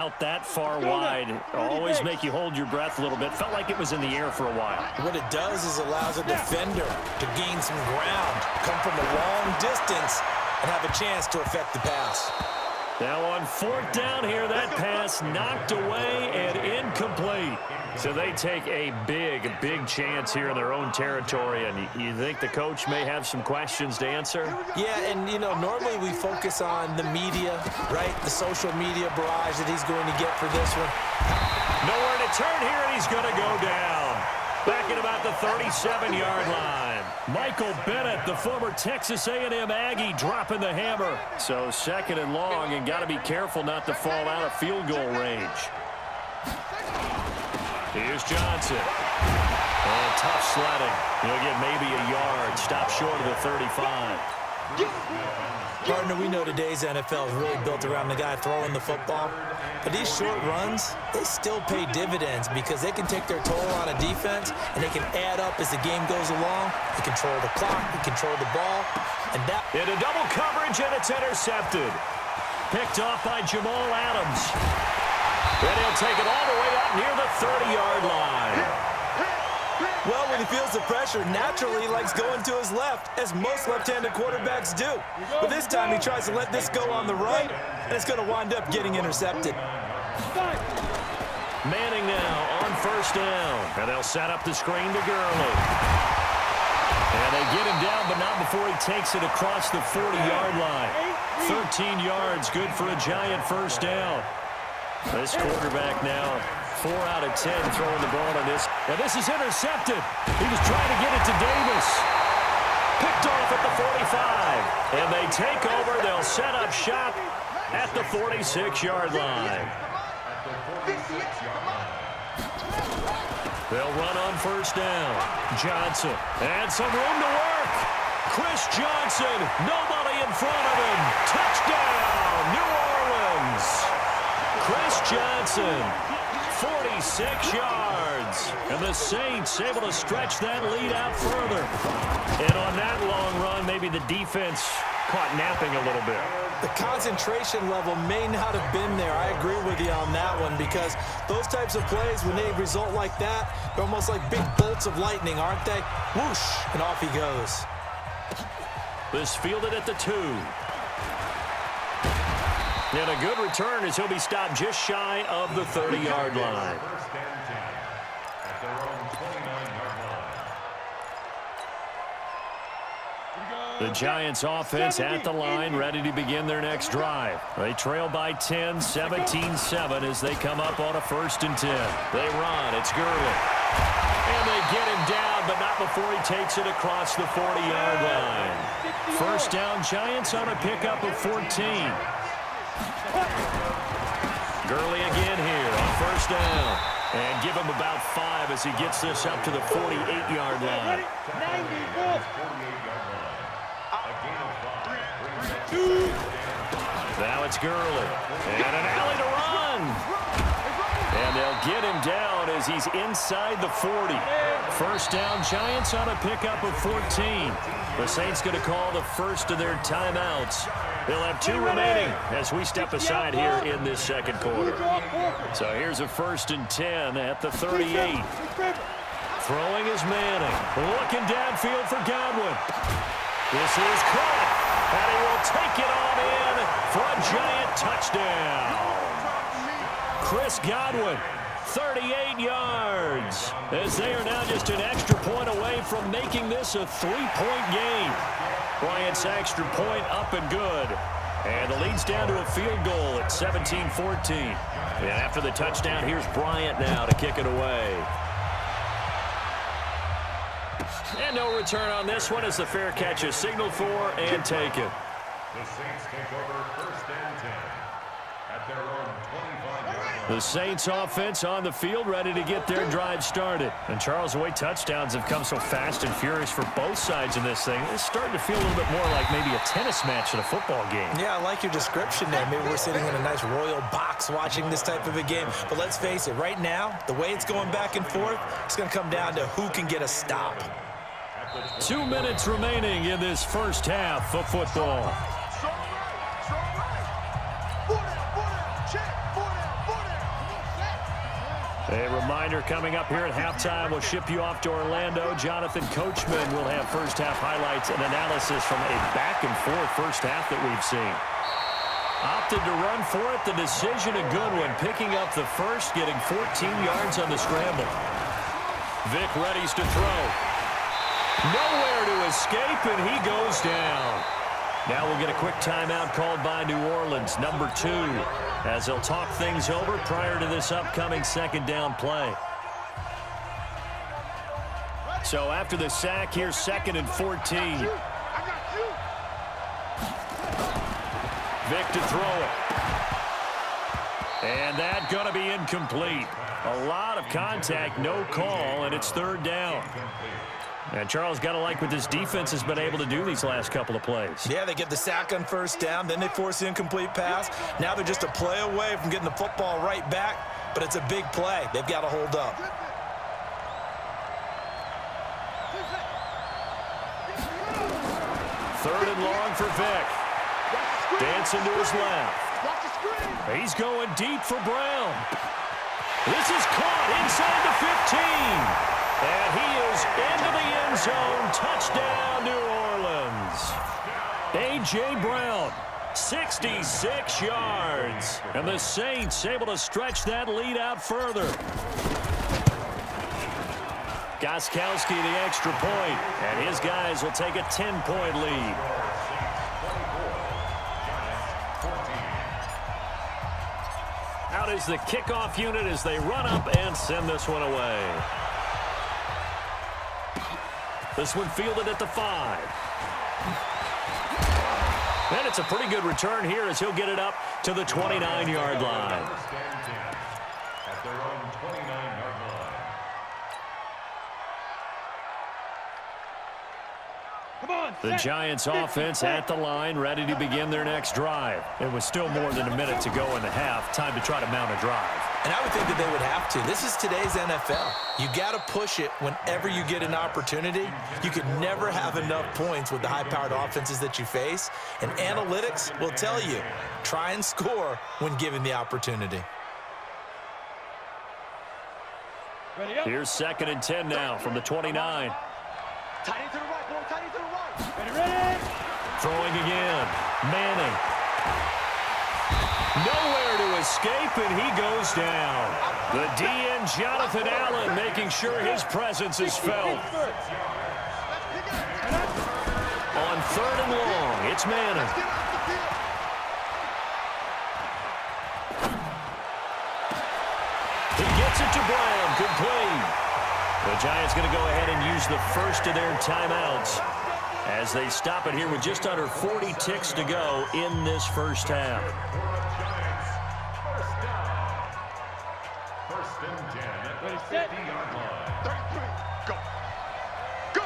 Out that far wide, always make you hold your breath a little bit. Felt like it was in the air for a while. What it does is allows a defender to gain some ground, come from a long distance, and have a chance to affect the pass. Now on fourth down here, that pass knocked away and incomplete. So they take a big chance here in their own territory, and you think the coach may have some questions to answer? Yeah, and, you know, normally we focus on the media, right? The social media barrage that he's going to get for this one. Nowhere to turn here, and he's going to go down. Back at about the 37-yard line. Michael Bennett, the former Texas A&M Aggie, dropping the hammer. So second and long, and got to be careful not to fall out of field goal range. Here's Johnson. And tough sledding. He'll get maybe a yard. Stop short of the 35. Partner, we know today's NFL is really built around the guy throwing the football. But these short runs, they still pay dividends because they can take their toll on a defense, and they can add up as the game goes along. They control the clock. They control the ball. And that... Into double coverage, and it's intercepted. Picked off by Jamal Adams. And he'll take it all the way up near the 30-yard line. Well, when he feels the pressure, naturally he likes going to his left, as most left-handed quarterbacks do. But this time he tries to let this go on the run, and it's going to wind up getting intercepted. Manning now on first down. And they'll set up the screen to Gurley. And they get him down, but not before he takes it across the 40-yard line. 13 yards, good for a Giant first down. This quarterback now 4 out of 10 throwing the ball on this. And this is intercepted. He was trying to get it to Davis. Picked off at the 45. And they take over. They'll set up shop at the 46-yard line. They'll run on first down. Johnson. And some room to work. Chris Johnson. Nobody in front of him. Touchdown, New Orleans. Chris Johnson, 46 yards. And the Saints able to stretch that lead out further. And on that long run, maybe the defense caught napping a little bit. The concentration level may not have been there. I agree with you on that one, because those types of plays, when they result like that, they're almost like big bolts of lightning, aren't they? Whoosh, and off he goes. This fielded at the 2. And a good return as he'll be stopped just shy of the 30-yard line. The Giants offense at the line, ready to begin their next drive. They trail by 10, 17-7 as they come up on a 1st and 10. They run, it's Gurley. And they get him down, but not before he takes it across the 40-yard line. First down, Giants on a pickup of 14. Gurley again here on first down. And give him about 5 as he gets this up to the 48-yard line. Now it's Gurley. And an alley to run. And they'll get him down as he's inside the 40. First down, Giants on a pickup of 14. The Saints going to call the first of their timeouts. They'll have 2 remaining as we step aside here in this second quarter. So here's a 1st and 10 at the 38. Throwing is Manning. Looking downfield for Godwin. This is caught. And he will take it on in for a Giant touchdown. Chris Godwin, 38 yards, as they are now just an extra point away from making this a 3-point game. Bryant's extra point up and good. And the lead's down to a field goal at 17-14. And after the touchdown, here's Bryant now to kick it away. And no return on this one as the fair catch is signaled for and taken. The Saints take over 1st and 10 at their own 25-yard line. The Saints offense on the field, ready to get their drive started. And Charles, the way touchdowns have come so fast and furious for both sides in this thing, it's starting to feel a little bit more like maybe a tennis match in a football game. Yeah, I like your description there. Maybe we're sitting in a nice royal box watching this type of a game. But let's face it, right now, the way it's going back and forth, it's going to come down to who can get a stop. 2 minutes remaining in this first half of football. A reminder coming up here at halftime. We'll ship you off to Orlando. Jonathan Coachman will have first-half highlights and analysis from a back-and-forth first half that we've seen. Opted to run for it. The decision a good one. Picking up the first, getting 14 yards on the scramble. Vic readies to throw. Nowhere to escape, and he goes down. Now we'll get a quick timeout called by New Orleans, number 2, as they'll talk things over prior to this upcoming second down play. So after the sack, here's 2nd and 14. Vic to throw it. And that going to be incomplete. A lot of contact, no call, and it's 3rd down. And Charles, got to like what this defense has been able to do these last couple of plays. Yeah, they get the sack on 1st down, then they force the incomplete pass. Now they're just a play away from getting the football right back, but it's a big play. They've got to hold up. Third and long for Vic. Dancing to his left. He's going deep for Brown. This is caught inside the 15. And he is into the end zone. Touchdown, New Orleans. A.J. Brown, 66 yards. And the Saints able to stretch that lead out further. Gostkowski the extra point, and his guys will take a 10-point lead. Out is the kickoff unit as they run up and send this one away. This one fielded at the 5. And it's a pretty good return here as he'll get it up to the 29-yard line. At their own 29-yard line. The Giants offense at the line, ready to begin their next drive. It was still more than a minute to go in the half. Time to try to mount a drive. And I would think that they would have to. This is today's NFL. You got to push it whenever you get an opportunity. You can never have enough points with the high-powered offenses that you face. And analytics will tell you, try and score when given the opportunity. Here's 2nd and 10 now from the 29. Tight to the right, boy. Tight to the right. Ready. Throwing again. Manning. Nowhere to escape, and he goes down. The DN, Jonathan Allen, making sure his presence is felt. On 3rd and long, it's Manning. He gets it to Brown, complete. The Giants going to go ahead and use the first of their timeouts as they stop it here with just under 40 ticks to go in this first half. First and 10 at the 50-yard line. 33, go. Go.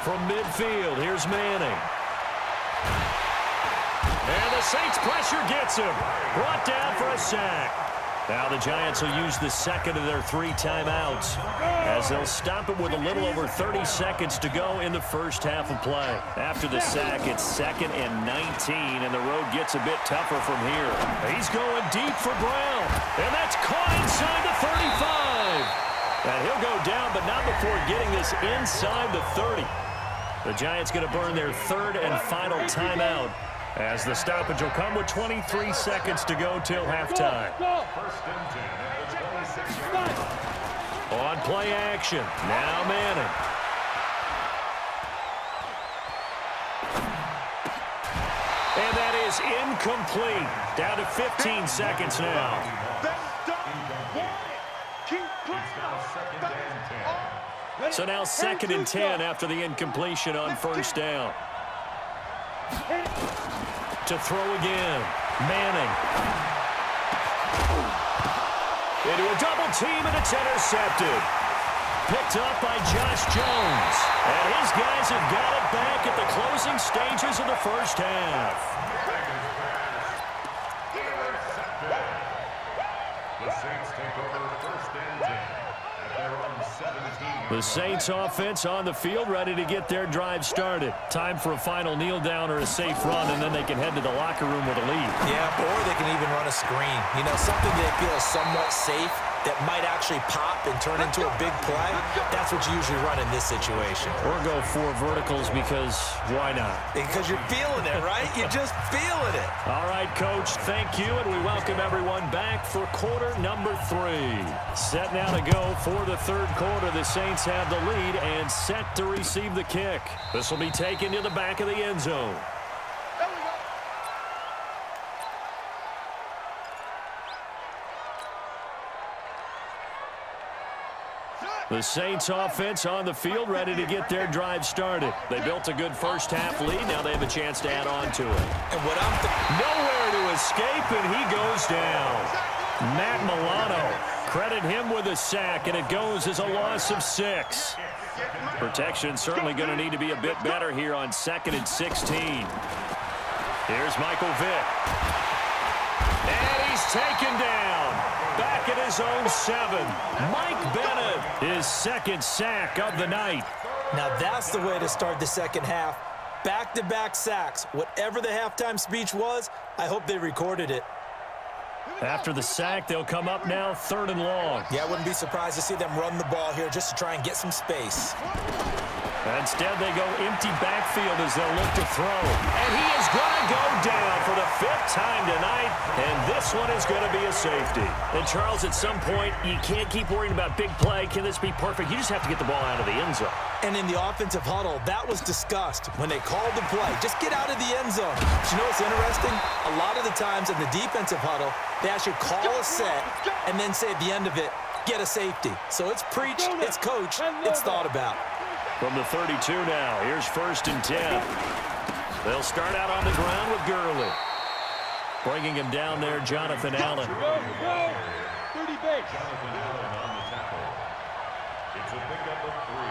From midfield, here's Manning. And the Saints pressure gets him. Brought down for a sack. Now the Giants will use the 2nd of their 3 timeouts as they'll stop it with a little over 30 seconds to go in the first half of play. After the sack, it's 2nd and 19, and the road gets a bit tougher from here. He's going deep for Brown, and that's caught inside the 35. And he'll go down, but not before getting this inside the 30. The Giants going to burn their 3rd and final timeout, as the stoppage will come with 23 seconds to go till halftime. First and 10 at the 26-yard line. On play action, now Manning. And that is incomplete. Down to 15 seconds now. So now 2nd and 10 after the incompletion on 1st down. To throw again, Manning. Into a double team, and it's intercepted. Picked up by Josh Jones. And his guys have got it back at the closing stages of the first half. The Saints take over 1st and 10 at The Saints offense on the field, ready to get their drive started. Time for a final kneel down or a safe run, and then they can head to the locker room with a lead. Yeah, or they can even run a screen. You know, something they feel is somewhat safe that might actually pop and turn into a big play. That's what you usually run in this situation. Or go 4 verticals because why not? Because you're feeling it, right? You're just feeling it. All right, Coach, thank you, and we welcome everyone back for quarter number 3. Set now to go for the third quarter. The Saints have the lead and set to receive the kick. This will be taken to the back of the end zone. The Saints offense on the field, ready to get their drive started. They built a good first-half lead. Now they have a chance to add on to it. And what I'm nowhere to escape, and he goes down. Matt Milano, credit him with a sack, and it goes as a loss of 6. Protection certainly going to need to be a bit better here on 2nd and 16. Here's Michael Vick. And he's taken down. Back at his own 7. Mike Bennett, his 2nd sack of the night. Now that's the way to start the second half. Back-to-back sacks. Whatever the halftime speech was, I hope they recorded it. After the sack, they'll come up now 3rd and long. Yeah, I wouldn't be surprised to see them run the ball here just to try and get some space. Instead, they go empty backfield as they'll look to throw. And he is going to go down for the 5th time tonight, and this one is going to be a safety. And, Charles, at some point, you can't keep worrying about big play. Can this be perfect? You just have to get the ball out of the end zone. And in the offensive huddle, that was discussed when they called the play. Just get out of the end zone. But you know what's interesting? A lot of the times in the defensive huddle, they actually call a set and then say at the end of it, get a safety. So it's preached, it's coached, it's thought about. From the 32 now, here's 1st and 10. They'll start out on the ground with Gurley. Bringing him down there, Jonathan Allen. 30 base. Jonathan Allen on the tackle. It's a pickup of 3.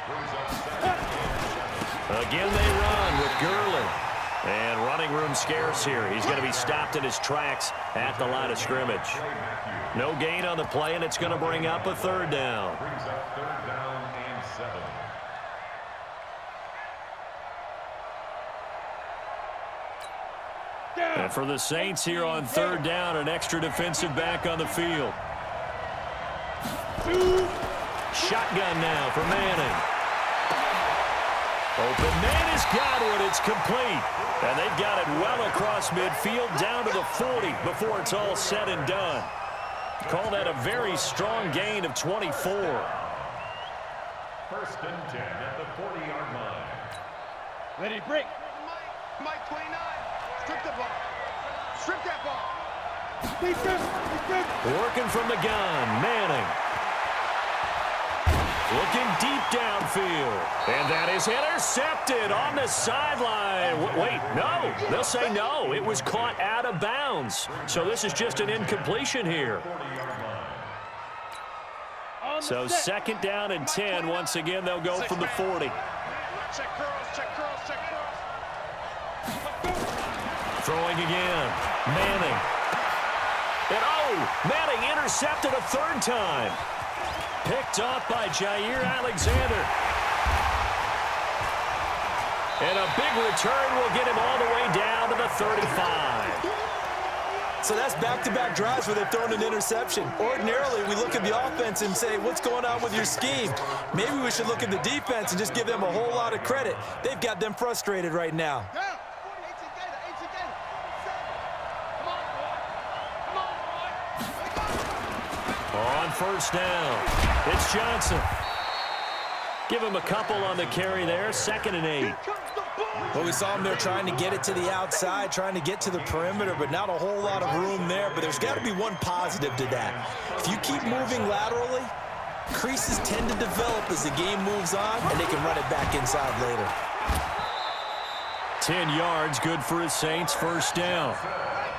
Brings up 2nd and 7. Again they run with Gurley. And running room scarce here. He's going to be stopped in his tracks at the line of scrimmage. No gain on the play, and it's going to bring up a 3rd down. Brings up 3rd down and 7. And for the Saints here on 3rd down, an extra defensive back on the field. Shotgun now for Manning. Open man has got one. It's complete. And they've got it well across midfield down to the 40 before it's all said and done. Call that a very strong gain of 24. 1st and 10 at the 40-yard line. Ready to break. Mike 29. Strip the ball. Strip that ball. Working from the gun, Manning. Looking deep downfield. And that is intercepted on the sideline. Wait, no. They'll say no. It was caught out of bounds. So this is just an incompletion here. So 2nd down and 10. Once again, they'll go from the 40. Check curls, check curls, check curls. Throwing again. Manning. And Manning intercepted a 3rd time. Picked off by Jair Alexander. And a big return will get him all the way down to the 35. So that's back-to-back drives where they've thrown an interception. Ordinarily, we look at the offense and say, what's going on with your scheme? Maybe we should look at the defense and just give them a whole lot of credit. They've got them frustrated right now. On 1st down, it's Johnson. Give him a couple on the carry there, 2nd and 8. Well, we saw him there trying to get it to the outside, trying to get to the perimeter, but not a whole lot of room there. But there's got to be one positive to that. If you keep moving laterally, creases tend to develop as the game moves on, and they can run it back inside later. 10 yards, good for his Saints, 1st down.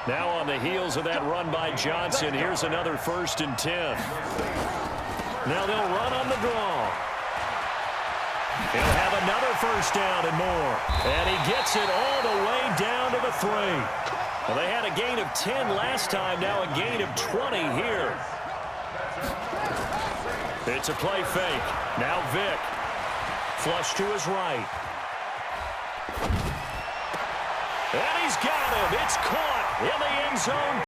Now on the heels of that run by Johnson, here's another 1st and 10. Now they'll run on the draw. He'll have another 1st down and more. And he gets it all the way down to the 3. Well, they had a gain of 10 last time, now a gain of 20 here. It's a play fake. Now Vick. Flush to his right. And he's got him. It's caught in the end zone.